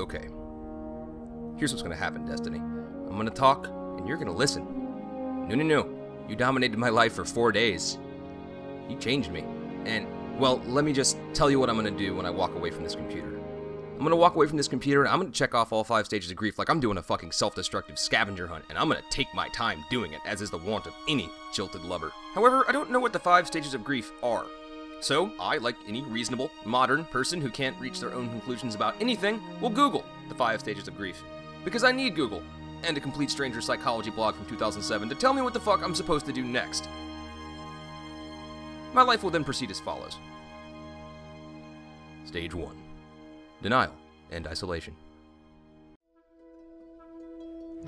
Okay. Here's what's gonna happen, Destiny. I'm gonna talk, and you're gonna listen. No. You dominated my life for 4 days. You changed me. And, well, let me just tell you what I'm gonna do when I walk away from this computer. I'm gonna walk away from this computer, and I'm gonna check off all 5 stages of grief like I'm doing a fucking self-destructive scavenger hunt, and I'm gonna take my time doing it, as is the wont of any jilted lover. However, I don't know what the 5 stages of grief are. So, I, like any reasonable, modern person who can't reach their own conclusions about anything, will Google the 5 stages of grief. Because I need Google, and a complete stranger psychology blog from 2007 to tell me what the fuck I'm supposed to do next. My life will then proceed as follows. Stage 1. Denial and isolation.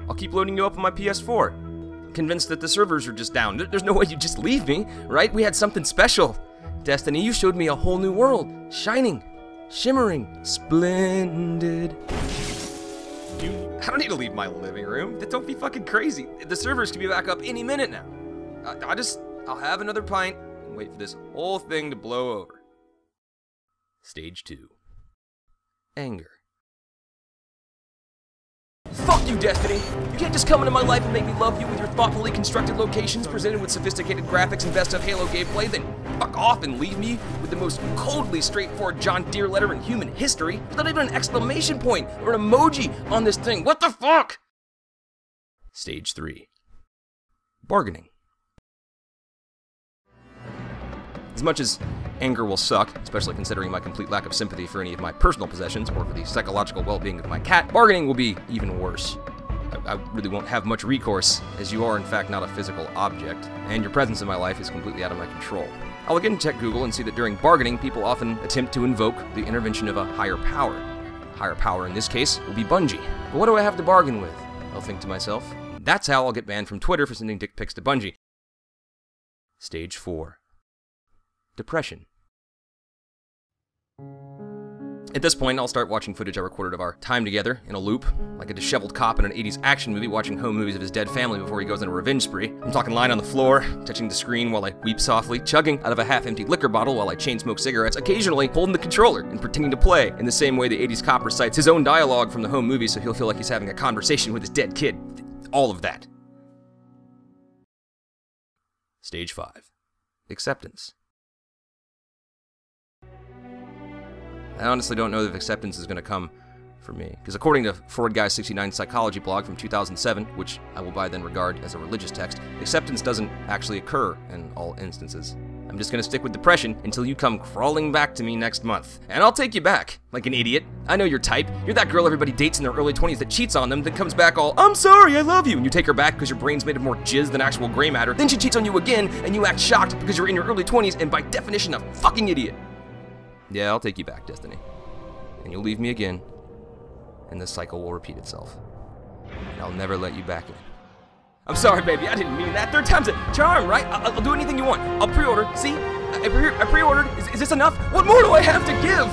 I'll keep loading you up on my PS4. Convinced that the servers are just down. There's no way you'd just leave me, right? We had something special. Destiny, you showed me a whole new world. Shining, shimmering, splendid. I don't need to leave my living room. Don't be fucking crazy. The servers can be back up any minute now. I'll have another pint and wait for this whole thing to blow over. Stage 2. Anger. Fuck you, Destiny! You can't just come into my life and make me love you with your thoughtfully constructed locations presented with sophisticated graphics and best of Halo gameplay, then fuck off and leave me with the most coldly straightforward John Deere letter in human history. There's not even an exclamation point or an emoji on this thing. What the fuck? Stage 3. Bargaining. As much as anger will suck, especially considering my complete lack of sympathy for any of my personal possessions or for the psychological well-being of my cat, bargaining will be even worse. I really won't have much recourse, as you are in fact not a physical object, and your presence in my life is completely out of my control. I'll again check Google and see that during bargaining, people often attempt to invoke the intervention of a higher power. Higher power in this case will be Bungie. But what do I have to bargain with? I'll think to myself. That's how I'll get banned from Twitter for sending dick pics to Bungie. Stage 4. Depression. At this point, I'll start watching footage I recorded of our time together in a loop, like a disheveled cop in an 80s action movie watching home movies of his dead family before he goes on a revenge spree. I'm talking lying on the floor, touching the screen while I weep softly, chugging out of a half-empty liquor bottle while I chain smoke cigarettes, occasionally holding the controller and pretending to play in the same way the 80s cop recites his own dialogue from the home movie so he'll feel like he's having a conversation with his dead kid. All of that. Stage 5. Acceptance. I honestly don't know if acceptance is going to come for me, because according to Freud Guy's 69 psychology blog from 2007, which I will by then regard as a religious text, acceptance doesn't actually occur in all instances. I'm just going to stick with depression until you come crawling back to me next month. And I'll take you back, like an idiot. I know your type. You're that girl everybody dates in their early 20s that cheats on them, then comes back all, I'm sorry, I love you, and you take her back because your brain's made of more jizz than actual gray matter. Then she cheats on you again, and you act shocked because you're in your early 20s and by definition a fucking idiot. Yeah, I'll take you back, Destiny. And you'll leave me again, and the cycle will repeat itself. And I'll never let you back in. I'm sorry, baby, I didn't mean that. 3rd time's a charm, right? I'll do anything you want. I'll pre-order. See? I pre-ordered. Is this enough? What more do I have to give?